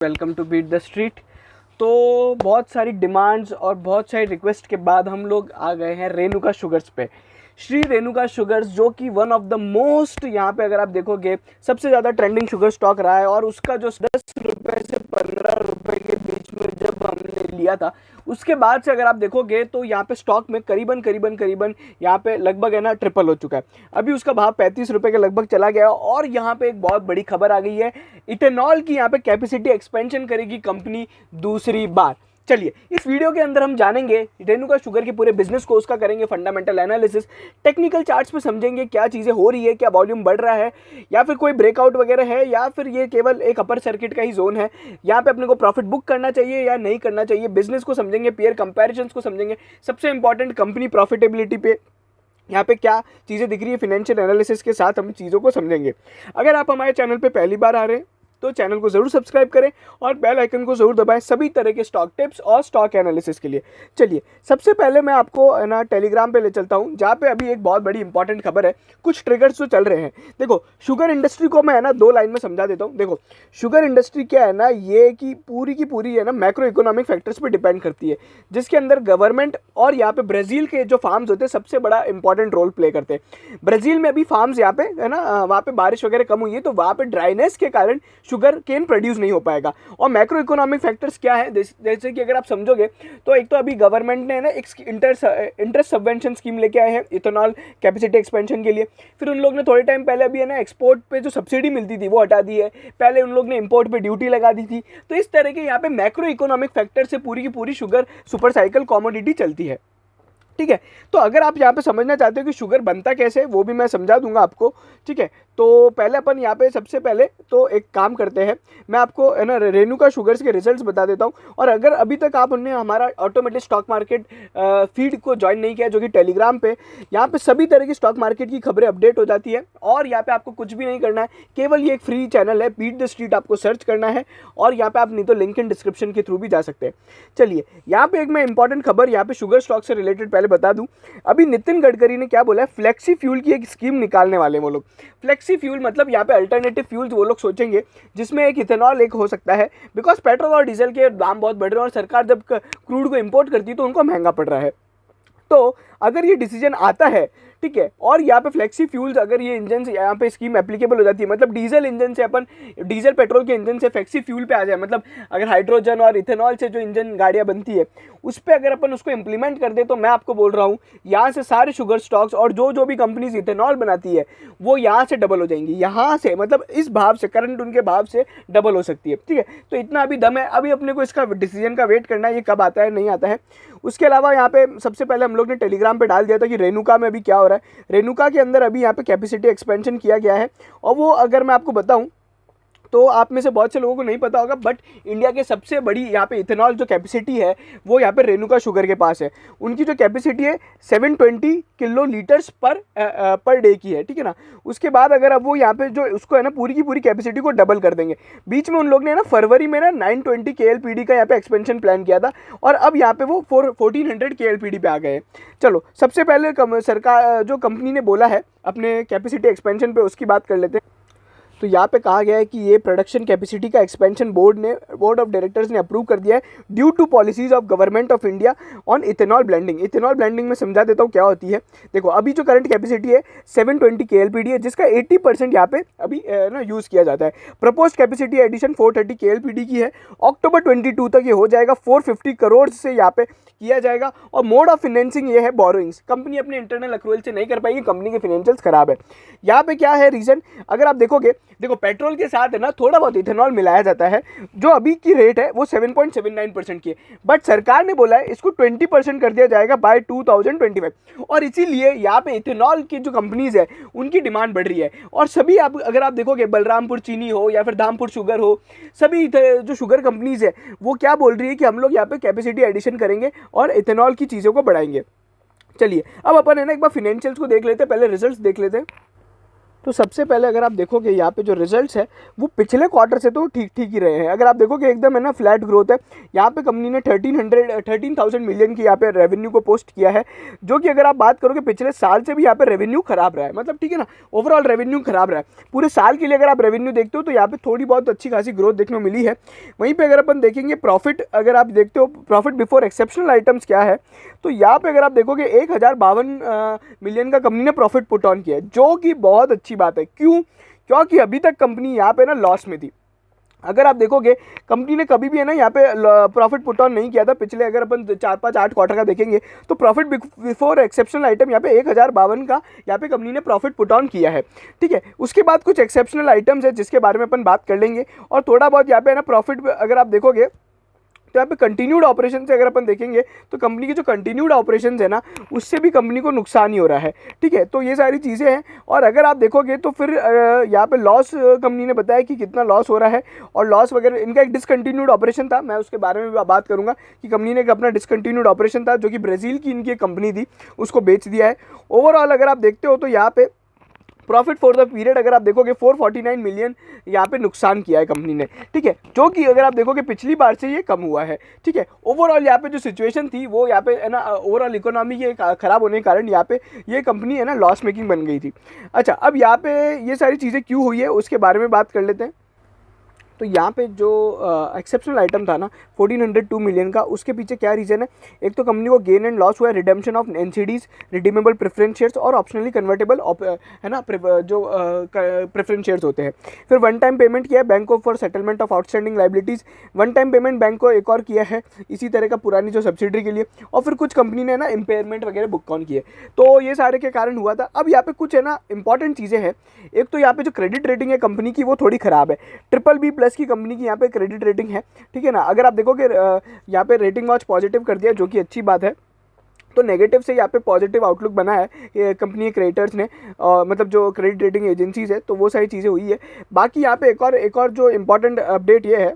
Welcome to beat the street. तो बहुत सारी डिमांड्स और बहुत सारी रिक्वेस्ट के बाद हम लोग आ गए हैं रेणुका शुगर्स पे। श्री रेणुका शुगर्स जो कि वन ऑफ द मोस्ट, यहाँ पे अगर आप देखोगे सबसे ज़्यादा ट्रेंडिंग शुगर स्टॉक रहा है। और उसका जो 10 रुपये से 15 रुपये के बीच में जब हमने लिया था, उसके बाद से अगर आप देखोगे तो यहाँ पे स्टॉक में करीबन यहाँ पे लगभग है ना ट्रिपल हो चुका है। अभी उसका भाव 35 रुपये के लगभग चला गया। और यहाँ पे एक बहुत बड़ी खबर आ गई है, इथेनॉल की यहाँ पे कैपेसिटी एक्सपेंशन करेगी कंपनी दूसरी बार। चलिए इस वीडियो के अंदर हम जानेंगे रेणुका शुगर के पूरे बिजनेस को, उसका करेंगे फंडामेंटल एनालिसिस, टेक्निकल चार्ट्स पे समझेंगे क्या चीज़ें हो रही है, क्या वॉल्यूम बढ़ रहा है या फिर कोई ब्रेकआउट वगैरह है, या फिर ये केवल एक अपर सर्किट का ही जोन है, यहाँ पे अपने को प्रॉफिट बुक करना चाहिए या नहीं करना चाहिए। बिजनेस को समझेंगे, पेयर कंपैरिजंस को समझेंगे, सबसे इंपॉर्टेंट कंपनी प्रॉफिटेबिलिटी पे यहाँ पे क्या चीज़ें दिख रही है, फिनेंशियल एनालिसिस के साथ हम चीज़ों को समझेंगे। अगर आप हमारे चैनल पे पहली बार आ रहे हैं तो चैनल को ज़रूर सब्सक्राइब करें और बेल आइकन को ज़रूर दबाएं सभी तरह के स्टॉक टिप्स और स्टॉक एनालिसिस के लिए। चलिए सबसे पहले मैं आपको है ना टेलीग्राम पे ले चलता हूँ, जहाँ पे अभी एक बहुत बड़ी इंपॉर्टेंट खबर है, कुछ ट्रिगर्स जो चल रहे हैं। देखो शुगर इंडस्ट्री को मैं है ना 2 लाइन में समझा देता हूँ। देखो शुगर इंडस्ट्री क्या है ना, ये की पूरी है ना मैक्रो इकोनॉमिक फैक्टर्स पर डिपेंड करती है, जिसके अंदर गवर्नमेंट और यहाँ पे ब्राज़ील के जो फार्म्स होते हैं सबसे बड़ा इंपॉर्टेंट रोल प्ले करते हैं। ब्राज़ील में अभी फार्म्स यहाँ पे है ना, वहाँ पे बारिश वगैरह कम हुई है, तो वहाँ पे ड्राइनेस के कारण शुगर केन प्रोड्यूस नहीं हो पाएगा। और मैक्रो इकोनॉमिक फैक्टर्स क्या है, जैसे कि अगर आप समझोगे तो एक तो अभी गवर्नमेंट ने ना एक इंटरेस्ट सबवेंशन स्कीम लेके आए हैं इथेनॉल कैपेसिटी एक्सपेंशन के लिए। फिर उन लोग ने थोड़े टाइम पहले अभी है ना एक्सपोर्ट पे जो सब्सिडी मिलती थी वो हटा दी है, पहले उन लोग ने इंपोर्ट पे ड्यूटी लगा दी थी। तो इस तरह के यहाँ पे मैक्रो इकोनॉमिक फैक्टर से पूरी की पूरी शुगर सुपर साइकिल कॉमोडिटी चलती है। ठीक है, तो अगर आप यहाँ पे समझना चाहते हो कि शुगर बनता कैसे है, वो भी मैं समझा दूंगा आपको। ठीक है, तो पहले अपन यहाँ पे सबसे पहले तो एक काम करते हैं, मैं आपको है ना रेणुका शुगर्स के रिजल्ट्स बता देता हूँ। और अगर अभी तक आपने हमारा ऑटोमेटिक स्टॉक मार्केट फीड को ज्वाइन नहीं किया, जो कि टेलीग्राम पे, यहाँ पे सभी तरह की स्टॉक मार्केट की खबरें अपडेट हो जाती है। और यहाँ पे आपको कुछ भी नहीं करना है, केवल ये एक फ्री चैनल है, बीट द स्ट्रीट आपको सर्च करना है और यहाँ पे आप नहीं तो लिंक इन डिस्क्रिप्शन के थ्रू भी जा सकते हैं। चलिए यहाँ पे एक मैं इंपॉर्टेंट खबर यहाँ पे शुगर स्टॉक से रिलेटेड पहले बता दूं। अभी नितिन गडकरी ने क्या बोला है, फ्लेक्सी फ्यूल की एक स्कीम निकालने वाले वो लोग। फ्लेक्सी फ्यूल मतलब यहाँ पे अल्टरनेटिव फ्यूल्स वो लोग सोचेंगे, जिसमें एक इथेनॉल एक हो सकता है, बिकॉज पेट्रोल और डीजल के दाम बहुत बढ़ रहे हैं और सरकार जब क्रूड को इंपोर्ट करती है तो उनको महंगा पड़ रहा है। तो अगर ये डिसीजन आता है, ठीक है, और यहाँ पे फ्लेक्सी फ्यूल्स अगर ये इंजन से यहाँ पे स्कीम एप्लीकेबल हो जाती है, मतलब डीजल इंजन से अपन डीजल पेट्रोल के इंजन से फ्लेक्सी फ्यूल पे आ जाए, मतलब अगर हाइड्रोजन और इथेनॉल से जो इंजन गाड़ियाँ बनती है उस पर अगर अपन उसको इंप्लीमेंट कर दे, तो मैं आपको बोल रहा हूँ यहाँ से सारे शुगर स्टॉक्स और जो भी कंपनीज इथेनॉल बनाती है वो यहाँ से डबल हो जाएंगी, यहाँ से मतलब इस भाव से, करंट उनके भाव से डबल हो सकती है। ठीक है, तो इतना अभी दम है, अभी अपने को इसका डिसीजन का वेट करना है, ये कब आता है नहीं आता है। उसके अलावा यहाँ पे सबसे पहले हम लोग ने टेलीग्राम पे डाल दिया था कि रेणुका में अभी क्या हो रहा है। रेणुका के अंदर अभी यहाँ पे कैपेसिटी एक्सपेंशन किया गया है, और वो अगर मैं आपको बताऊँ तो आप में से बहुत से लोगों को नहीं पता होगा, बट इंडिया के सबसे बड़ी यहाँ पे इथेनॉल जो कैपेसिटी है वो यहाँ पे रेणुका शुगर के पास है। उनकी जो कैपेसिटी है 720 किलो लीटर्स पर डे की है। ठीक है ना, उसके बाद अगर अब वो यहाँ पे जो उसको है ना पूरी की पूरी कैपेसिटी को डबल कर देंगे। बीच में उन लोग ने ना फरवरी में ना 920 KLPD का यहाँ पे एक्सपेंशन प्लान किया था, और अब यहाँ पे वो 1400 KLPD पे आ गए। चलो सबसे पहले सरकार जो कंपनी ने बोला है अपने कैपेसिटी एक्सपेंशन पे, उसकी बात कर लेते हैं। तो यहाँ पे कहा गया है कि ये प्रोडक्शन कैपेसिटी का एक्सपेंशन बोर्ड ऑफ डायरेक्टर्स ने अप्रूव कर दिया है due to policies of government of India on ethanol blending. Ethanol blending में समझा देता हूँ क्या होती है। देखो अभी जो करंट कैपेसिटी है 720 KLPD है, जिसका 80% यहाँ पे अभी ना यूज़ किया जाता है। प्रपोज कैपेसिटी एडिशन 430 KLPD की है। अक्टूबर 22 तक ये हो जाएगा, 450 करोड़ से यहाँ पे किया जाएगा। और मोड ऑफ फाइनेंसिंग ये है बोरोइंग्स, कंपनी अपने इंटरनल अक्रूवल से नहीं कर पाएगी, कंपनी के फाइनेंशियल्स खराब है। यहाँ पे क्या है रीज़न, अगर आप देखोगे, देखो पेट्रोल के साथ है ना थोड़ा बहुत इथेनॉल मिलाया जाता है, जो अभी की रेट है वो 7.79% की है, बट सरकार ने बोला है इसको 20% कर दिया जाएगा बाय 2025। और इसीलिए यहाँ पे इथेनॉल की जो कंपनीज है उनकी डिमांड बढ़ रही है। और सभी आप अगर आप देखोगे, बलरामपुर चीनी हो या फिर धामपुर शुगर हो, सभी जो शुगर कंपनीज है वो क्या बोल रही है कि हम लोग यहाँ पे कैपेसिटी एडिशन करेंगे और इथेनॉल की चीज़ों को बढ़ाएंगे। चलिए अब अपन है ना एक बार फिनेंशियल्स को देख लेते हैं, पहले रिजल्ट्स देख लेते हैं। तो सबसे पहले अगर आप देखोगे यहाँ पे जो रिजल्ट्स है वो पिछले क्वार्टर से तो ठीक ठीक ही रहे हैं। अगर आप देखोगे एकदम है ना फ्लैट ग्रोथ है। यहाँ पे कंपनी ने 13,000 मिलियन की यहाँ पे रेवेन्यू को पोस्ट किया है, जो कि अगर आप बात करोगे पिछले साल से भी यहाँ पे रेवेन्यू खराब रहा है, मतलब ठीक है ना, ओवरऑल रेवेन्यू खराब रहा है। पूरे साल के लिए अगर आप रेवेन्यू देखते हो तो यहाँ पे थोड़ी बहुत अच्छी खासी ग्रोथ देखने को मिली है। वहीं पे अगर अपन देखेंगे प्रॉफिट, अगर आप देखते हो प्रॉफिट बिफोर एक्सेप्शनल आइटम्स क्या है, तो यहाँ पे अगर आप देखोगे 1052 मिलियन का कंपनी ने प्रॉफिट पुट ऑन किया है, जो कि बहुत अच्छी बात है। क्यों? क्योंकि अभी तक कंपनी यहाँ पे ना लॉस में थी। अगर आप देखोगे कंपनी ने कभी भी है ना यहाँ पे प्रॉफिट पुट ऑन नहीं किया था पिछले, अगर अपन 4-5-8 क्वार्टर का देखेंगे तो प्रॉफिट बिफोर एक्सेप्शनल आइटम यहाँ पे 1052 का यहाँ पे कंपनी ने प्रॉफिट पुट ऑन किया है। ठीक है, उसके बाद कुछ एक्सेप्शनल आइटम्स है जिसके बारे में अपन बात कर लेंगे, और थोड़ा बहुत यहाँ पे है ना प्रॉफिट अगर आप देखोगे तो यहाँ पे कंटिन्यूड ऑपरेशन से अगर अपन देखेंगे तो कंपनी की जो कंटिन्यूड ऑपरेशंस है ना उससे भी कंपनी को नुकसान ही हो रहा है। ठीक है, तो ये सारी चीज़ें हैं। और अगर आप देखोगे तो फिर यहाँ पे लॉस कंपनी ने बताया कि कितना लॉस हो रहा है, और लॉस वगैरह इनका एक डिसकंटिन्यूड ऑपरेशन था, मैं उसके बारे में भी बात करूँगा कि कंपनी ने एक अपना डिसकंटिन्यूड ऑपरेशन था जो कि ब्राज़ील की इनकी कंपनी थी, उसको बेच दिया है। ओवरऑल अगर आप देखते हो तो यहाँ पे प्रॉफिट फॉर द पीरियड अगर आप देखोगे 449 मिलियन यहाँ पे नुकसान किया है कंपनी ने। ठीक है, जो कि अगर आप देखोगे पिछली बार से ये कम हुआ है। ठीक है, ओवरऑल यहाँ पे जो सिचुएशन थी वो यहाँ पे है ना ओवरऑल इकोनॉमी के खराब होने के कारण यहाँ पे ये कंपनी है ना लॉस मेकिंग बन गई थी। अच्छा, अब यहाँ पे ये सारी चीज़ें क्यों हुई है उसके बारे में बात कर लेते हैं। तो यहाँ पे जो एक्सेप्शनल आइटम था ना 1402 मिलियन का, उसके पीछे क्या रीज़न है? एक तो कंपनी को गेन एंड लॉस हुआ है, redemption of NCDs, redeemable preference shares और ऑप्शनली कन्वर्टेबल है ना जो प्रेफरेंस शेयर्स होते हैं। फिर वन टाइम पेमेंट किया है बैंक को for settlement of outstanding liabilities, one time payment bank को एक और किया है इसी तरह का पुरानी जो सब्सिडरी के लिए, और फिर कुछ कंपनी ने ना इम्पेयरमेंट वगैरह बुक ऑन किए। तो ये सारे के कारण हुआ था। अब यहाँ पे कुछ है ना इंपॉर्टेंट चीज़ें हैं। एक तो यहाँ पे जो क्रेडिट रेटिंग है कंपनी की वो थोड़ी ख़राब है, BBB+ की कंपनी की यहाँ पे क्रेडिट रेटिंग है। ठीक है ना, अगर आप देखोगे यहाँ पे रेटिंग वॉच पॉजिटिव कर दिया, जो कि अच्छी बात है। तो नेगेटिव से यहाँ पे पॉजिटिव आउटलुक बना है ये कंपनी के क्रेडिटर्स ने, मतलब जो क्रेडिट रेटिंग एजेंसीज है, तो वो सारी चीज़ें हुई है। बाकी यहाँ पे एक और जो इम्पोर्टेंट अपडेट ये है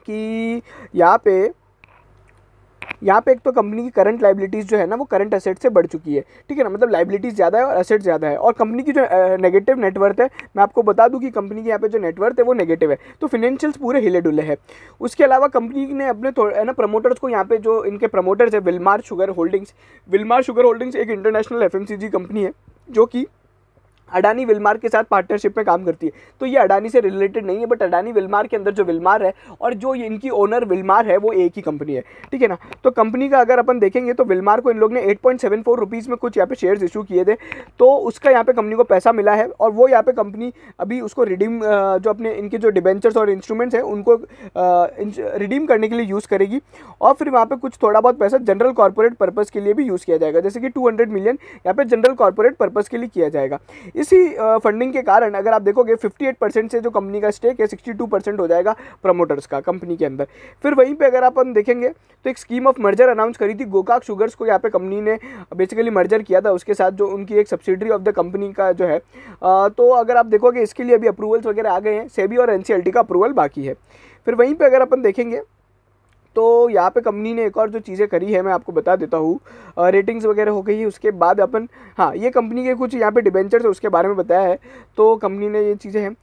कि यहाँ पे एक तो कंपनी की करंट लाइबिलिटीज़ जो है ना वो करंट एसेट से बढ़ चुकी है। ठीक है ना, मतलब लाइबिलिटीज़ ज़्यादा है और एसेट ज़्यादा है। और कंपनी की जो नेगेटिव नेटवर्थ है, मैं आपको बता दूं कि कंपनी की यहाँ पे जो नेटवर्थ है वो नेगेटिव है, तो फिनेंशियल्स पूरे हिले डुले हैं। उसके अलावा कंपनी ने अपने है ना प्रमोटर्स को, यहाँ पे जो इनके प्रमोटर्स है विलमार शुगर होल्डिंग्स एक इंटरनेशनल FMCG कंपनी है जो कि अडानी विलमार के साथ पार्टनरशिप में काम करती है। तो ये अडानी से रिलेटेड नहीं है, बट अडानी विलमार के अंदर जो विलमार है और जो इनकी ओनर विलमार है वो एक ही कंपनी है। ठीक है ना, तो कंपनी का अगर अपन देखेंगे तो विलमार को इन लोग ने 8.74 रुपीज़ में कुछ यहाँ पे शेयर्स इशू किए थे, तो उसका यहाँ पे कंपनी को पैसा मिला है, और वो यहाँ पे कंपनी अभी उसको रिडीम जो अपने इनके जो डिबेंचर्स और इंस्ट्रूमेंट्स हैं उनको रिडीम करने के लिए यूज़ करेगी, और फिर वहाँ पे कुछ थोड़ा बहुत पैसा जनरल कॉर्पोरेट पर्पज़ के लिए भी यूज़ किया जाएगा, जैसे कि 200 मिलियन यहाँ पे जनरल कॉर्पोरेट पर्पज़ के लिए किया जाएगा। इसी फंडिंग के कारण अगर आप देखोगे 58% से जो कंपनी का स्टेक है 62% हो जाएगा प्रमोटर्स का कंपनी के अंदर। फिर वहीं पे अगर अपन देखेंगे तो एक स्कीम ऑफ मर्जर अनाउंस करी थी, गोकाक शुगर्स को यहाँ पे कंपनी ने बेसिकली मर्जर किया था उसके साथ जो उनकी एक सब्सिडरी ऑफ द कंपनी का जो है। तो अगर आप देखोगे इसके लिए अभी अप्रूवल्स वगैरह आ गए हैं, सेबी और NCLT का अप्रूवल बाकी है। फिर वहीं पर अगर अपन देखेंगे तो यहाँ पे कंपनी ने एक और जो चीज़ें करी है मैं आपको बता देता हूँ। रेटिंग्स वगैरह हो गई है, उसके बाद अपन ये कंपनी के कुछ यहाँ पे डिबेंचर्स है उसके बारे में बताया है। तो कंपनी ने ये चीज़ें हैं।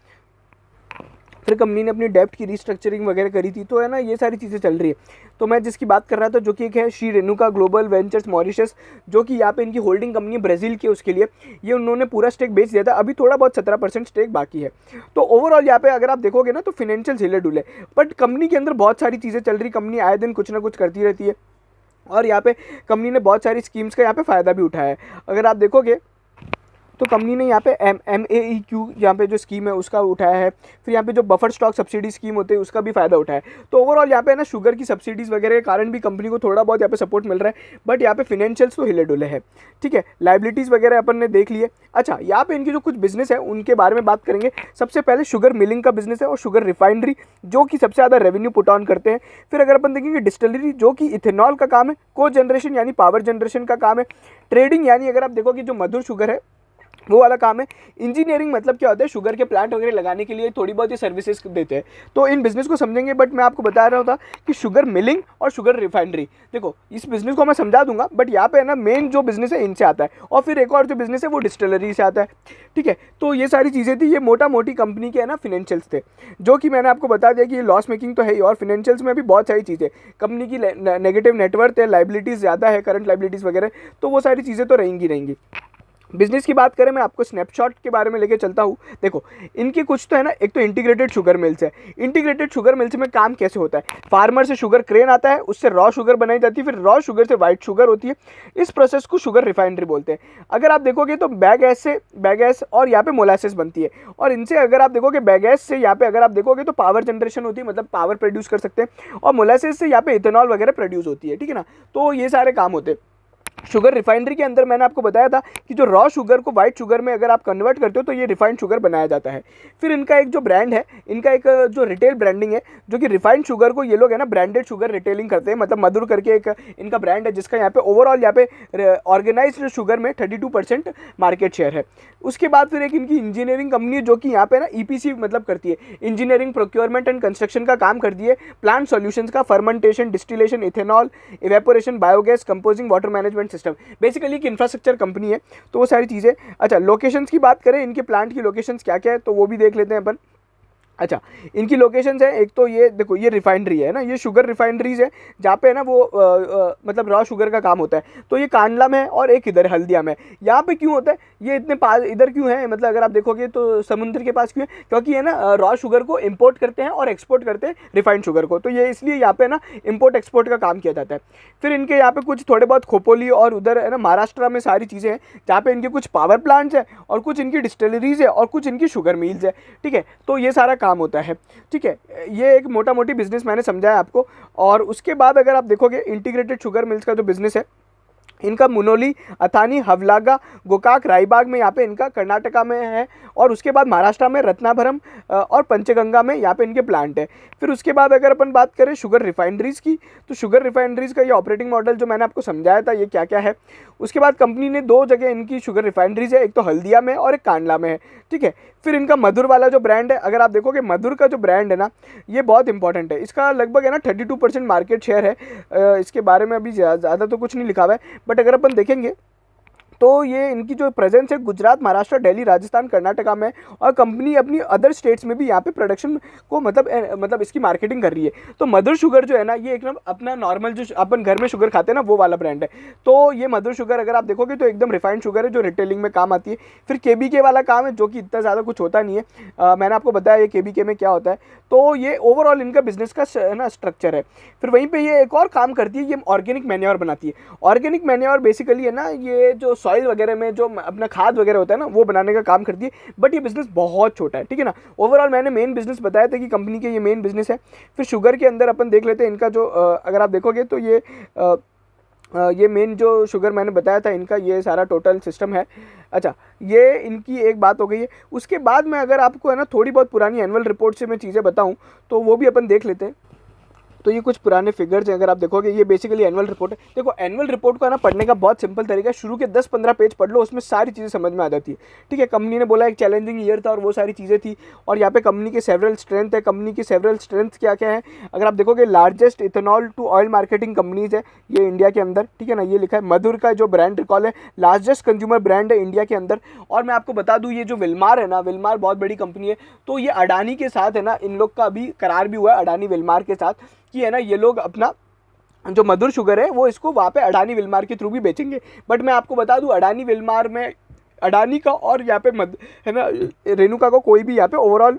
फिर कंपनी ने अपनी डेब्ट की रिस्ट्रक्चरिंग वगैरह करी थी, तो है ना ये सारी चीज़ें चल रही है। तो मैं जिसकी बात कर रहा था जो कि एक है Shri Renuka global ventures Mauritius, जो कि यहाँ पे इनकी होल्डिंग कंपनी ब्राज़ील की, उसके लिए ये उन्होंने पूरा स्टेक बेच दिया था, अभी थोड़ा बहुत 17% स्टेक बाकी है। तो ओवरऑल यहाँ पे अगर आप देखोगे ना तो फिनेंशियल हिले डुले, बट कंपनी के अंदर बहुत सारी चीज़ें चल रही, कंपनी आए दिन कुछ ना कुछ करती रहती है, और यहाँ पे कंपनी ने बहुत सारी स्कीम्स का यहाँ पे फ़ायदा भी उठाया है। अगर आप देखोगे तो कंपनी ने यहाँ पे MAEQ यहाँ पे जो स्कीम है उसका उठाया है, फिर यहाँ पे जो बफर स्टॉक सब्सिडी स्कीम होते हैं उसका भी फ़ायदा उठाया है। तो ओवरऑल यहाँ पे ना शुगर की सब्सिडीज़ वगैरह के कारण भी कंपनी को थोड़ा बहुत यहाँ पे सपोर्ट मिल रहा है, बट यहाँ पे फिनेंशियल्स तो हिले डुले है। ठीक है, लाइबिलिटीज़ वगैरह अपन ने देख लिए। अच्छा, यहाँ पे इनकी जो कुछ बिजनेस है उनके बारे में बात करेंगे। सबसे पहले शुगर मिलिंग का बिजनेस है और शुगर रिफाइनरी जो कि सबसे ज़्यादा रेवेन्यू पुट ऑन करते हैं। फिर अगर अपन देखेंगे डिस्टिलरी जो कि इथेनॉल का काम है, को जनरेशन यानी पावर जनरेशन का काम है, ट्रेडिंग यानी अगर आप देखोगे जो मधुर शुगर है वो वाला काम है। इंजीनियरिंग मतलब क्या होता है, शुगर के प्लांट वगैरह लगाने के लिए थोड़ी बहुत ये सर्विसेज देते हैं। तो इन बिजनेस को समझेंगे, बट मैं आपको बता रहा था कि शुगर मिलिंग और शुगर रिफाइनरी, देखो इस बिजनेस को मैं समझा दूंगा, बट यहाँ पे है ना मेन जो बिजनेस है इनसे आता है, और फिर एक और जो बिजनेस है वो डिस्टिलरी से आता है, ठीक है। तो ये सारी चीज़ें थी, ये मोटा मोटी कंपनी के है ना फिनेंशियल्स थे, जो कि मैंने आपको बता दिया कि ये लॉस मेकिंग तो है ही, और फिनेंशियल्स में भी बहुत सारी चीज़ें, कंपनी की नेगेटिव नेटवर्थ है, लाइबिलिटीज़ ज़्यादा है, करंट लाइबिलिटीज़ वगैरह, तो वो सारी चीज़ें तो रहेंगी। बिजनेस की बात करें, मैं आपको स्नैपशॉट के बारे में लेके चलता हूँ। देखो इनके कुछ तो है ना, एक तो इंटीग्रेटेड शुगर मिल्स है। इंटीग्रेटेड शुगर मिल्स में काम कैसे होता है, फार्मर से शुगर क्रेन आता है, उससे रॉ शुगर बनाई जाती है, फिर रॉ शुगर से वाइट शुगर होती है, इस प्रोसेस को शुगर रिफाइनरी बोलते हैं। अगर आप देखोगे तो बैगैस और यहाँ पे मोलासेस बनती है, और इनसे अगर आप देखोगे बैगैस से यहाँ पे अगर आप देखोगे तो पावर जनरेशन होती है, मतलब पावर प्रोड्यूस कर सकते हैं, और मोलासेस से यहाँ पे इथेनॉल वगैरह प्रोड्यूस होती है, ठीक है ना। तो ये सारे काम होते हैं। शुगर रिफाइनरी के अंदर मैंने आपको बताया था कि जो रॉ शुगर को वाइट शुगर में अगर आप कन्वर्ट करते हो तो ये रिफाइंड शुगर बनाया जाता है। फिर इनका एक जो ब्रांड है, इनका एक जो रिटेल ब्रांडिंग है, जो कि रिफाइंड शुगर को ये लोग है ना ब्रांडेड शुगर रिटेलिंग करते हैं, मतलब मधुर करके एक इनका ब्रांड है, जिसका यहाँ पे ओवरऑल यहाँ पे ऑर्गेनाइज्ड शुगर में 32% मार्केट शेयर है। उसके बाद फिर एक इनकी इंजीनियरिंग कंपनी है, जो कि यहाँ पे ना ईपीसी मतलब करती है, इंजीनियरिंग प्रोक्योरमेंट एंड कंस्ट्रक्शन का काम करती है, प्लांट सॉल्यूशंस का, fermentation, distillation, ethanol, evaporation, biogas, composing, water management system, basically एक इंफ्रास्ट्रक्चर कंपनी है। तो वो सारी चीज़ें। अच्छा, लोकेशंस की बात करें, इनके प्लांट की लोकेशंस क्या क्या है तो वो भी देख लेते हैं अपन। अच्छा, इनकी लोकेशंस है, एक तो ये देखो ये रिफाइनरी है ना, ये शुगर रिफाइनरीज है, जहाँ पे है ना वो मतलब रॉ शुगर का काम होता है। तो ये कांडला में है और एक इधर हल्दिया में। यहाँ पे क्यों होता है ये इतने पास इधर क्यों है, मतलब अगर आप देखोगे तो समुद्र के पास क्यों है, क्योंकि है ना रॉ शुगर को इम्पोर्ट करते हैं और एक्सपोर्ट करते हैं रिफाइंड शुगर को, तो ये इसलिए यहाँ पे ना इम्पोर्ट एक्सपोर्ट का काम किया जाता है। फिर इनके यहाँ पे कुछ थोड़े बहुत खोपोली और उधर है ना महाराष्ट्र में सारी चीज़ें हैं, जहाँ पे इनके कुछ पावर प्लांट्स हैं और कुछ इनकी डिस्टिलरीज है और कुछ इनकी शुगर मिल्स है, ठीक है। तो ये सारा काम होता है, ठीक है। ये एक मोटा मोटी बिजनेस मैंने समझाया आपको। और उसके बाद अगर आप देखोगे इंटीग्रेटेड शुगर मिल्स का जो बिजनेस है, इनका मुनोली, अथानी, हवलागा, गोकाक, रायबाग में यहाँ पे इनका कर्नाटका में है, और उसके बाद महाराष्ट्र में रत्नाभरम और पंचगंगा में यहाँ पे इनके प्लांट है। फिर उसके बाद अगर अपन बात करें शुगर रिफाइनरीज की, तो शुगर रिफाइनरीज का ये ऑपरेटिंग मॉडल जो मैंने आपको समझाया था ये क्या क्या है। उसके बाद कंपनी ने 2 जगह इनकी शुगर रिफाइनरीज है, एक तो हल्दिया में और एक कांडला में है, ठीक है। फिर इनका मधुर वाला जो ब्रांड है, अगर आप देखोगे मधुर का जो ब्रांड है ना, ये बहुत इंपॉर्टेंट है, इसका लगभग है ना 32% मार्केट शेयर है। इसके बारे में अभी ज़्यादा तो कुछ नहीं लिखा हुआ है, बट अगर अपन देखेंगे तो ये इनकी जो प्रेजेंस है गुजरात, महाराष्ट्र, दिल्ली, राजस्थान, कर्नाटका में, और कंपनी अपनी अदर स्टेट्स में भी यहाँ पे प्रोडक्शन को मतलब इसकी मार्केटिंग कर रही है। तो मधुर शुगर जो है ना, ये एकदम अपना नॉर्मल जो अपन घर में शुगर खाते हैं ना वो वाला ब्रांड है। तो ये मधुर शुगर अगर आप देखोगे तो एकदम रिफाइंड शुगर है जो रिटेलिंग में काम आती है। फिर केबीके वाला काम है जो कि इतना ज़्यादा कुछ होता नहीं है, मैंने आपको बताया ये केबीके में क्या होता है। तो ये ओवरऑल इनका बिजनेस का है ना स्ट्रक्चर है। फिर वहीं पर ये एक और काम करती है, ये ऑर्गेनिक मैन्योर बनाती है। ऑर्गेनिक मैन्योर बेसिकली है ना, ये जो सॉइल वगैरह में जो अपना खाद वगैरह होता है ना वो बनाने का काम करती है, बट ये बिजनेस बहुत छोटा है, ठीक है ना। ओवरऑल मैंने मेन बिजनेस बताया था कि कंपनी के ये मेन बिजनेस है। फिर शुगर के अंदर अपन देख लेते हैं इनका जो अगर आप देखोगे तो ये मेन जो शुगर मैंने बताया था इनका ये सारा टोटल सिस्टम है। अच्छा, ये इनकी एक बात हो गई है। उसके बाद में अगर आपको है ना थोड़ी बहुत पुरानी एनुअल रिपोर्ट से मैं चीज़ें बताऊँ तो वो भी अपन देख लेते हैं। तो ये कुछ पुराने फिगर्स हैं, अगर आप देखोगे ये बेसिकली एनुअल रिपोर्ट है। देखो एनुअल रिपोर्ट को ना पढ़ने का बहुत सिंपल तरीका है, शुरू के 10-15 पेज पढ़ लो, उसमें सारी चीज़ें समझ में आ जाती है, ठीक है। कंपनी ने बोला एक चैलेंजिंग ईयर था और वो सारी चीज़ें थी, और यहाँ पे कंपनी के सेवरल स्ट्रेंथ है। कंपनी की सेवरल स्ट्रेंथ क्या क्या है, अगर आप देखोगे largest ethanol to oil marketing companies है ये इंडिया के अंदर, ठीक है ना। ये लिखा है मधुर का जो ब्रांड रिकॉल है, लार्जेस्ट कंज्यूमर ब्रांड है इंडिया के अंदर। और मैं आपको बता दूँ ये जो विलमार है ना, विलमार बहुत बड़ी कंपनी है, तो ये अडानी के साथ है ना, इन लोग का अभी करार भी हुआ है अडानी विलमार के साथ कि है ना ये लोग अपना जो मधुर शुगर है वो इसको वहाँ पे अडानी विलमार के थ्रू भी बेचेंगे। बट मैं आपको बता दूं अडानी विलमार में अडानी का और यहाँ पे है ना रेणुका को कोई भी यहाँ पे ओवरऑल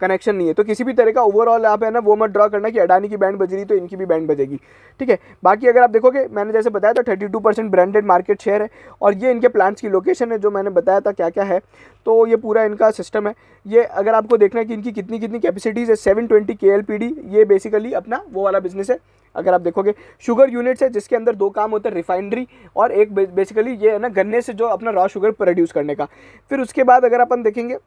कनेक्शन नहीं है। तो किसी भी तरह का ओवरऑल आप है ना वो मत ड्रॉ करना कि अडानी की बैंड बज रही तो इनकी भी बैंड बजेगी, ठीक है। बाकी अगर आप देखोगे मैंने जैसे बताया था 32% ब्रांडेड मार्केट शेयर है, और ये इनके प्लांट्स की लोकेशन है जो मैंने बताया था क्या क्या है। तो ये पूरा इनका सिस्टम है। ये अगर आपको देखना है कि इनकी कितनी कितनी कैपेसिटीज़ है, 720 KLPD, ये बेसिकली अपना वो वाला बिजनेस है। अगर आप देखोगे शुगर यूनिट्स है जिसके अंदर 2 काम होते हैं, रिफाइनरी और एक बेसिकली ये है ना गन्ने से जो अपना रॉ शुगर प्रोड्यूस करने का। फिर उसके बाद अगर अपन देखेंगे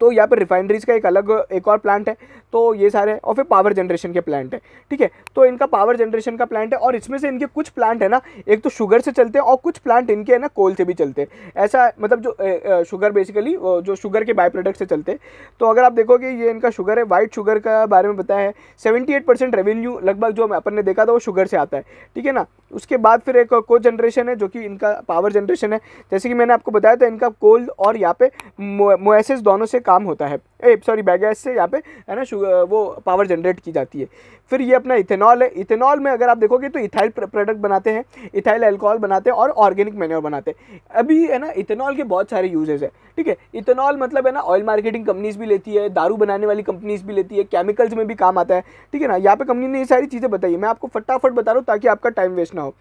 तो यहाँ पे रिफाइनरीज का एक अलग एक और प्लांट है, तो ये सारे, और फिर पावर जनरेशन के प्लांट है, ठीक है। तो इनका पावर जनरेशन का प्लांट है, और इसमें से इनके कुछ प्लांट है ना, एक तो शुगर से चलते हैं और कुछ प्लांट इनके है ना कोल से भी चलते हैं। ऐसा मतलब जो शुगर बेसिकली जो शुगर के बाय प्रोडक्ट से चलते हैं। तो अगर आप देखोगे ये इनका शुगर है, वाइट शुगर का बारे में बताया है, 78% रेवेन्यू लगभग जो अपन ने देखा था वो शुगर से आता है, ठीक है ना। उसके बाद फिर एक को जनरेशन है जो कि इनका पावर जनरेशन है, जैसे कि मैंने आपको बताया था इनका कोल और यहाँ पे मोएसिस दोनों से काम होता है, सॉरी बायोगैस से यहाँ पे है ना वो पावर जनरेट की जाती है। फिर ये अपना इथेनॉल है, इथेनॉल में अगर आप देखोगे तो इथाइल प्रोडक्ट बनाते हैं, इथाइल अल्कोहल बनाते हैं और ऑर्गेनिक मैन्योर बनाते हैं। अभी है ना इथेनॉल के बहुत सारे यूजेस है, ठीक है। इथेनॉल मतलब है ना ऑयल मार्केटिंग कंपनीज भी लेती है, दारू बनाने वाली कंपनीज भी लेती है, केमिकल्स में भी काम आता है, ठीक है ना। यहाँ पे कंपनी ने ये सारी चीज़ें बताई है, मैं आपको फटाफट बता रहा हूँ ताकि आपका टाइम वेस्ट ना हो।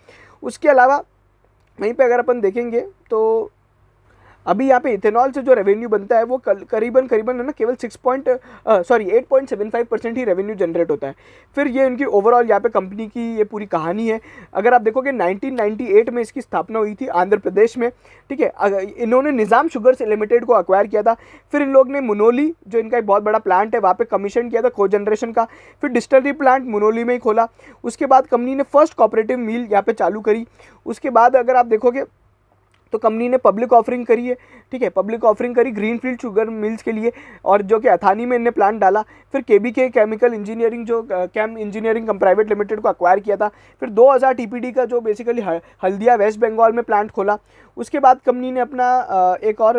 उसके अलावा वहीं पे अगर अपन देखेंगे तो अभी यहाँ पे इथेनॉल से जो रेवेन्यू बनता है वो करीबन है ना केवल 8.75% ही रेवेन्यू जनरेट होता है। फिर ये उनकी ओवरऑल यहाँ पे कंपनी की ये पूरी कहानी है। अगर आप देखोगे 1998 में इसकी स्थापना हुई थी आंध्र प्रदेश में, ठीक है। इन्होंने निज़ाम शुगर्स लिमिटेड को अक्वायर किया था। फिर इन लोग ने मुनोली जो इनका एक बहुत बड़ा प्लांट है वहाँ पे कमीशन किया था को जनरेशन का। फिर डिस्टिलरी प्लांट मुनोली में ही खोला। उसके बाद कंपनी ने फर्स्ट कोऑपरेटिव मिल यहाँ पे चालू करी। उसके बाद अगर आप देखोगे तो कंपनी ने पब्लिक ऑफरिंग करी है, ठीक है, पब्लिक ऑफरिंग करी ग्रीनफील्ड शुगर मिल्स के लिए, और जो कि अथानी में इनने प्लांट डाला। फिर केबीके केमिकल इंजीनियरिंग जो कैम इंजीनियरिंग प्राइवेट लिमिटेड को अक्वायर किया था। फिर 2000 टीपीडी का जो बेसिकली हल्दिया वेस्ट बंगाल में प्लांट खोला। उसके बाद कंपनी ने अपना एक और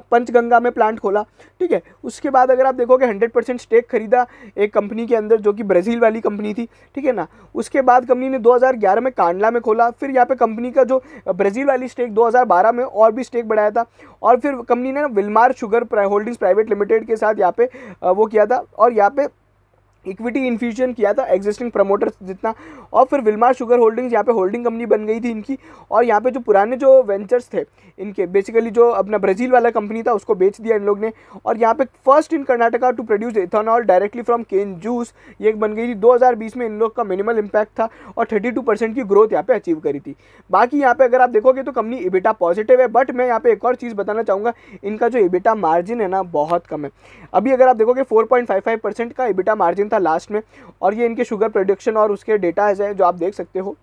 पंचगंगा में प्लांट खोला, ठीक है। उसके बाद अगर आप देखोगे 100% स्टेक खरीदा एक कंपनी के अंदर जो कि ब्राज़ील वाली कंपनी थी, ठीक है ना। उसके बाद कंपनी ने 2011 में कांडला में खोला। फिर यहाँ पे कंपनी का जो ब्राज़ील वाली स्टेक 2012 में और भी स्टेक बढ़ाया था, और फिर कंपनी ने Wilmar sugar holdings private limited के साथ यहाँ पे वो किया था, और यहाँ पे इक्विटी इन्फ्यूजन किया था एग्जिस्टिंग प्रमोटर्स जितना। और फिर विलमार शुगर होल्डिंग्स यहाँ पे होल्डिंग कंपनी बन गई थी इनकी। और यहाँ पे जो पुराने जो वेंचर्स थे इनके बेसिकली जो अपना ब्राज़ील वाला कंपनी था उसको बेच दिया इन लोग ने। और यहाँ पे first in Karnataka to produce ethanol directly from cane juice ये एक बन गई थी। 2020 में इन लोग का मिनिमल इम्पैक्ट था और 32% की ग्रोथ यहाँ पे अचीव करी थी। बाकी यहाँ पे अगर आप देखोगे तो कंपनी इबिटा पॉजिटिव है, बट मैं यहाँ पे एक और चीज़ बताना चाहूँगा, इनका जो इबिटा मार्जिन है ना बहुत कम है। अभी अगर आप देखोगे 4.55% का इबिटा मार्जिन था लास्ट में, और ये इनके शुगर प्रोडक्शन और उसके डेटा है जो आप देख सकते हो।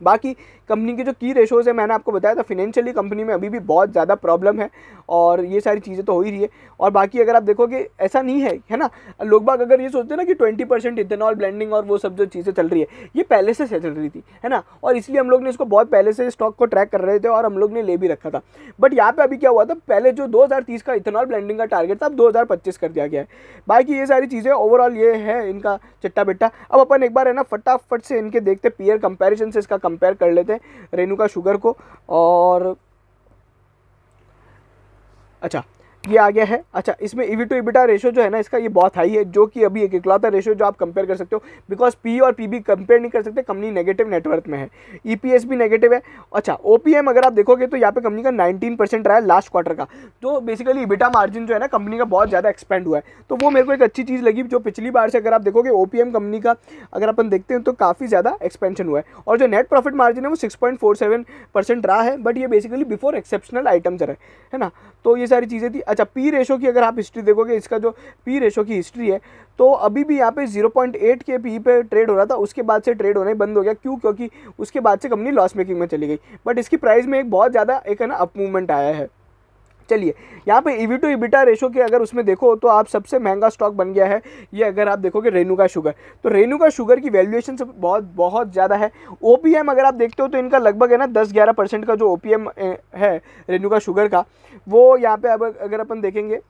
बाकी कंपनी के जो की रेशोज़ है मैंने आपको बताया था, फिनेंशियली कंपनी में अभी भी बहुत ज़्यादा प्रॉब्लम है और ये सारी चीज़ें तो हो ही रही है। और बाकी अगर आप देखोगे ऐसा नहीं है ना, लोग बाग अगर ये सोचते हैं ना कि 20% इथेनॉल ब्लेंडिंग और वो सब जो चीज़ें चल रही है ये पहले से चल रही थी, है ना, और इसलिए हम लोग ने इसको बहुत पहले से स्टॉक को ट्रैक कर रहे थे और हम लोग ने ले भी रखा था। बट यहाँ पे अभी क्या हुआ था, पहले जो 2030 का इथेनॉल ब्लेंडिंग का टारगेट था अब 2025 कर दिया गया है। बाकी ये सारी चीज़ें ओवरऑल ये है इनका चिट्टा बिट्टा। अब अपन एक बार है ना फटाफट से इनके देखते पीयर कंपैरिजन से इसका कंपेयर कर लेते हैं रेणुका शुगर को। और अच्छा ये आ गया है। अच्छा इसमें ईवी टू इबिटा रेशो जो है ना इसका ये बहुत हाई है, जो कि अभी एक इकलौता रेशो जो आप कंपेयर कर सकते हो, बिकॉज पी और पीबी कंपेयर नहीं कर सकते, कंपनी नेगेटिव नेटवर्थ में है, ईपीएस भी नेगेटिव है। अच्छा ओपीएम अगर आप देखोगे तो यहाँ पे कंपनी का 19% रहा है लास्ट क्वार्टर का, तो बेसिकली इबिटा मार्जिन जो है ना कंपनी का बहुत ज़्यादा एक्सपेंड हुआ है, तो वो मेरे को एक अच्छी चीज़ लगी। जो पिछली बार से अगर आप देखोगे ओपीएम कंपनी का अगर अपन देखते हैं तो काफ़ी ज़्यादा एक्सपेंशन हुआ है, और जो नेट प्रॉफिट मार्जिन है वो 6.47% रहा है, बट ये बेसिकली बिफोर एक्सेप्शनल आइटम्स रहे, है ना। तो ये सारी चीज़ें थी। अच्छा पी रेशो की अगर आप हिस्ट्री देखोगे, इसका जो पी रेशो की हिस्ट्री है तो अभी भी यहाँ पे 0.8 के पी पे ट्रेड हो रहा था, उसके बाद से ट्रेड होना ही बंद हो गया। क्यों? क्योंकि उसके बाद से कंपनी लॉस मेकिंग में चली गई, बट इसकी प्राइस में एक बहुत ज़्यादा एक है ना अप मूवमेंट आया है। चलिए यहाँ पे ईवी टू इबिटा रेशो के अगर उसमें देखो तो आप सबसे महंगा स्टॉक बन गया है ये। अगर आप देखोगे रेणुका शुगर, तो रेणुका शुगर की वैल्यूएशन से बहुत ज़्यादा है। ओपीएम अगर आप देखते हो तो इनका लगभग है ना 10-11% का जो ओपीएम है रेणुका शुगर का, वो यहाँ पे अब अगर अपन देखेंगे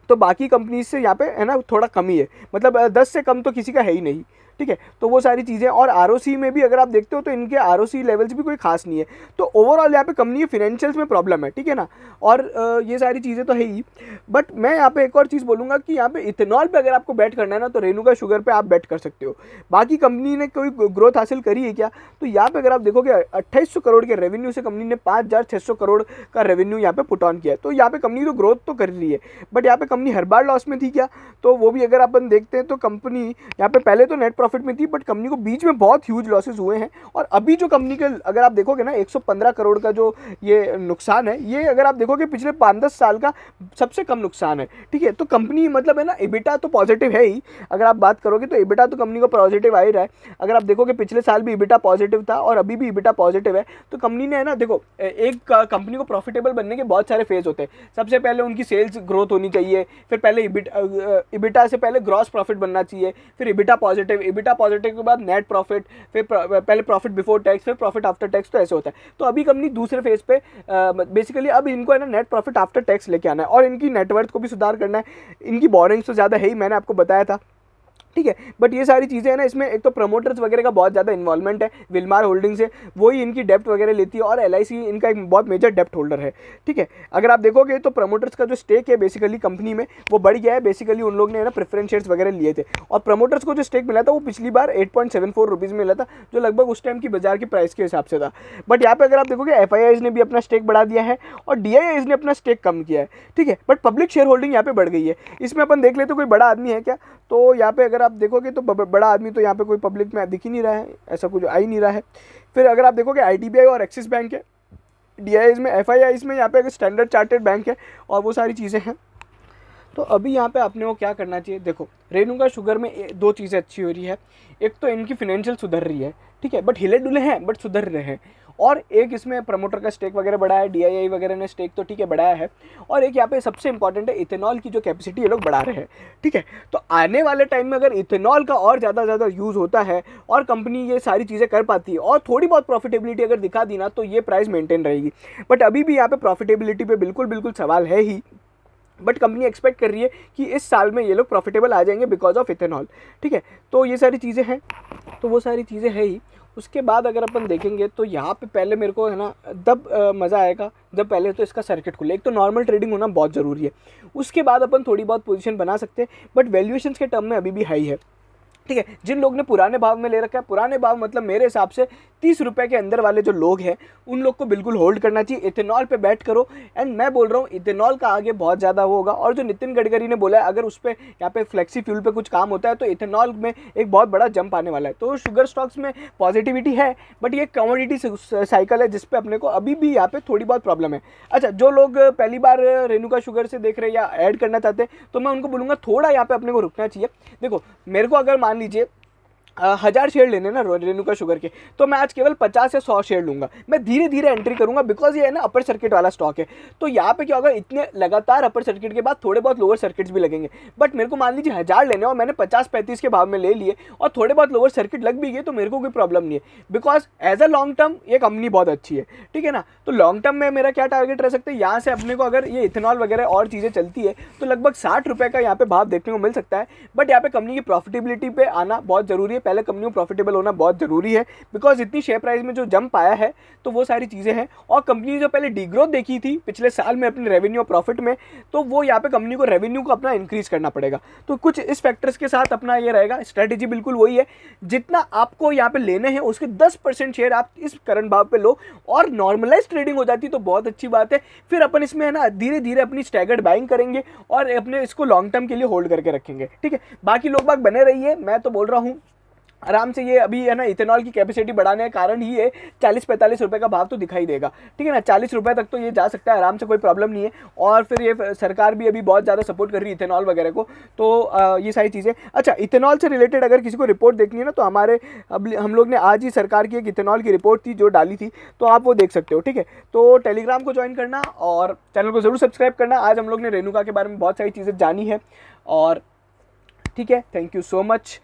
तो बाकी कंपनीज से यहाँ पे है ना थोड़ा कम ही है, मतलब 10 से कम तो किसी का है ही नहीं, ठीक है। तो वो सारी चीज़ें, और आरओसी में भी अगर आप देखते हो तो इनके आरओसी लेवल्स भी कोई खास नहीं है। तो ओवरऑल यहाँ पे कंपनी फिनेंशियल्स में प्रॉब्लम है, ठीक है ना, और ये सारी चीज़ें तो है ही। बट मैं यहाँ पे एक और चीज़ बोलूँगा कि यहाँ पे इथेनॉल पे अगर आपको बैट करना है ना तो रेणुका शुगर पे आप बैट कर सकते हो। बाकी कंपनी ने कोई ग्रोथ हासिल करी है क्या, तो यहाँ पे अगर आप देखोगे 2800 करोड़ के रेवेन्यू से कंपनी ने 5600 करोड़ का रेवेन्यू यहाँ पे पुट ऑन किया है। तो यहाँ पे कंपनी तो ग्रोथ तो कर रही है, बट यहाँ पे कंपनी हर बार लॉस में थी क्या, तो वो भी अगर अपन देखते हैं तो कंपनी यहाँ पे पहले तो नेट प्रॉफिट में थी, बट कंपनी को बीच में बहुत ह्यूज लॉसेस हुए हैं। और अभी जो कंपनी के अगर आप देखोगे ना 115 करोड़ का जो ये नुकसान है, ये अगर आप देखोगे पिछले 5-10 साल का सबसे कम नुकसान है। ठीक है, तो कंपनी मतलब है ना EBITDA तो पॉजिटिव है ही, अगर आप बात करोगे तो EBITDA तो कंपनी को पॉजिटिव आ ही रहा है। अगर आप देखोगे पिछले साल भी EBITDA पॉजिटिव था और अभी भी EBITDA पॉजिटिव है। तो कंपनी ने है ना, देखो एक कंपनी को प्रॉफिटेबल बनने के बहुत सारे फेज होते हैं। सबसे पहले उनकी सेल्स ग्रोथ होनी चाहिए, फिर पहले EBITDA से पहले ग्रॉस प्रॉफिट बनना चाहिए, फिर EBITDA पॉजिटिव के बाद नेट प्रॉफिट, फिर पहले प्रॉफिट बिफोर टैक्स, फिर प्रॉफिट आफ्टर टैक्स। तो ऐसे होता है। तो अभी कंपनी दूसरे फेज पे बेसिकली अब इनको है ना नेट प्रॉफिट आफ्टर टैक्स लेके आना है और इनकी नेटवर्थ को भी सुधार करना है। इनकी बोरिंग्स तो ज़्यादा है ही, मैंने आपको बताया था। ठीक है, बट ये सारी चीज़ें हैं ना, इसमें एक तो प्रमोटर्स वगैरह का बहुत ज़्यादा इन्वॉल्वमेंट है। विलमार होल्डिंग से वही इनकी डेप्ट वगैरह लेती है और LIC इनका एक बहुत मेजर डेप्ट होल्डर है। ठीक है, अगर आप देखोगे तो प्रमोटर्स का जो स्टेक है बेसिकली कंपनी में वो बढ़ गया है। बेसिकली उन लोग ने है ना प्रेफरेंस शेयर्स वगैरह लिए थे और प्रमोटर्स को जो स्टेक मिला था वो पिछली बार 8.74 रुपीज़ में मिला था, जो लगभग उस टाइम की बाजार की प्राइस के हिसाब से था। बट यहाँ पे अगर आप देखोगे FIIs ने भी अपना स्टेक बढ़ा दिया है और DIIs ने अपना स्टेक कम किया है। ठीक है, बट पब्लिक शेयर होल्डिंग यहाँ पे बढ़ गई है। इसमें अपन देख लेते कोई बड़ा आदमी है क्या, तो यहाँ पे अगर आप देखोगे तो बड़ा आदमी तो यहाँ पे कोई पब्लिक में दिख ही नहीं रहा है, ऐसा कुछ आ ही नहीं रहा है। फिर अगर आप देखोगे IDBI और एक्सिस बैंक है, DIIs में, FIIs में यहाँ पे स्टैंडर्ड चार्टर्ड बैंक है और वो सारी चीज़ें हैं। तो अभी यहाँ पे अपने को क्या करना चाहिए, देखो रेणुका शुगर में दो चीज़ें अच्छी हो रही है। एक तो इनकी फिनेंशियल सुधर रही है, ठीक है, बट हिले डुले हैं बट सुधर रहे हैं। और एक इसमें प्रमोटर का स्टेक वगैरह बढ़ाया है, DII वगैरह ने स्टेक तो ठीक है बढ़ाया है। और एक यहाँ पे सबसे इंपॉर्टेंट है इथेनॉल की जो कैपेसिटी ये लोग बढ़ा रहे हैं। ठीक है, तो आने वाले टाइम में अगर इथेनॉल का और ज़्यादा यूज़ होता है और कंपनी ये सारी चीज़ें कर पाती है और थोड़ी बहुत प्रॉफिटेबिलिटी अगर दिखा दी ना, तो ये प्राइस मेंटेन रहेगी। बट अभी भी यहाँ पे प्रॉफिटेबिलिटी पे बिल्कुल सवाल है ही। बट कंपनी एक्सपेक्ट कर रही है कि इस साल में ये लोग प्रॉफिटेबल आ जाएंगे बिकॉज ऑफ इथेनॉल। ठीक है, तो ये सारी चीज़ें हैं, तो वो सारी चीज़ें है ही। उसके बाद अगर अपन देखेंगे तो यहाँ पे पहले मेरे को है ना तब मज़ा आएगा जब पहले तो इसका सर्किट खुले। एक तो नॉर्मल ट्रेडिंग होना बहुत ज़रूरी है, उसके बाद अपन थोड़ी बहुत पोजीशन बना सकते हैं। बट वैल्यूएशंस के टर्म में अभी भी हाई है। ठीक है, जिन लोग ने पुराने भाव में ले रखा है, पुराने भाव मतलब मेरे हिसाब से 30 रुपये के अंदर वाले जो लोग हैं उन लोग को बिल्कुल होल्ड करना चाहिए। इथेनॉल पे बैट करो। एंड मैं बोल रहा हूँ इथेनॉल का आगे बहुत ज़्यादा वो होगा। और जो नितिन गडकरी ने बोला है अगर उस पर यहाँ पे फ्लेक्सी फ्यूल पे कुछ काम होता है तो इथेनॉल में एक बहुत बड़ा जंप आने वाला है। तो शुगर स्टॉक्स में पॉजिटिविटी है, बट ये कमोडिटी साइकिल है जिसपे अपने को अभी भी यहाँ पे थोड़ी बहुत प्रॉब्लम है। अच्छा, जो लोग पहली बार रेणुका शुगर से देख रहे हैं या ऐड करना चाहते हैं तो मैं उनको बोलूँगा थोड़ा यहाँ पे अपने को रुकना चाहिए। देखो मेरे को अगर मान लीजिए 1000 शेयर लेने ना रेणुका शुगर के, तो मैं आज केवल 50 या 100 शेयर लूंगा। मैं धीरे धीरे एंट्री करूंगा बिकॉज ये है ना अपर सर्किट वाला स्टॉक है। तो यहाँ पे क्या होगा, इतने लगातार अपर सर्किट के बाद थोड़े बहुत लोअर सर्किट्स भी लगेंगे। बट मेरे को मान लीजिए 1000 लेने और मैंने 50-35 के भाव में ले लिए और थोड़े बहुत लोअर सर्किट लग भी गए तो मेरे को कोई प्रॉब्लम नहीं है, because as a long term ये कंपनी बहुत अच्छी है। ठीक है ना, तो लॉन्ग टर्म में मेरा क्या टारगेट रह सकता है, यहाँ से अपने को अगर ये इथेनॉल वगैरह और चीज़ें चलती है तो लगभग 60 रुपये का यहाँ पे भाव देखने को मिल सकता है। बट यहाँ पे कंपनी की प्रॉफिटेबिलिटी पे आना बहुत जरूरी है, पहले कंपनी को प्रॉफिटेबल होना बहुत जरूरी है बिकॉज इतनी शेयर प्राइस में जो जंप आया है तो वो सारी चीजें हैं। और कंपनी जो पहले डीग्रोथ देखी थी पिछले साल में अपने रेवेन्यू और प्रॉफिट में, तो वो यहाँ पे कंपनी को रेवेन्यू को अपना इंक्रीज करना पड़ेगा। तो कुछ इस फैक्टर्स के साथ अपना ये रहेगा। स्ट्रेटेजी बिल्कुल वही है, जितना आपको यहाँ पे लेने हैं उसके 10% शेयर आप इस करंट भाव पे लो और नॉर्मलाइज ट्रेडिंग हो जाती तो बहुत अच्छी बात है। फिर अपन इसमें है ना धीरे धीरे अपनी स्टैगर्ड बाइंग करेंगे और अपने इसको लॉन्ग टर्म के लिए होल्ड करके रखेंगे। ठीक है, बाकी लोग बाग बने रहिए, मैं तो बोल रहा हूँ आराम से। ये अभी है ना इथेनॉल की कैपेसिटी बढ़ाने के कारण ही ये 40-45 रुपये का भाव तो दिखाई देगा। ठीक है ना, 40 रुपये तक तो ये जा सकता है आराम से, कोई प्रॉब्लम नहीं है। और फिर ये सरकार भी अभी बहुत ज़्यादा सपोर्ट कर रही है इथेनॉल वगैरह को, तो ये सारी चीज़ें। अच्छा, इथेनॉल से रिलेटेड अगर किसी को रिपोर्ट देखनी है ना तो हमारे हम लोग ने आज ही सरकार की एक इथेनॉल की रिपोर्ट थी जो डाली थी, तो आप वो देख सकते हो। ठीक है, तो टेलीग्राम को ज्वाइन करना और चैनल को ज़रूर सब्सक्राइब करना। आज हम लोग ने रेणुका के बारे में बहुत सारी चीज़ें जानी है। और ठीक है, thank you so much.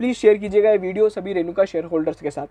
Please share कीजिएगा ये वीडियो सभी रेणुका शेयर होल्डर्स के साथ।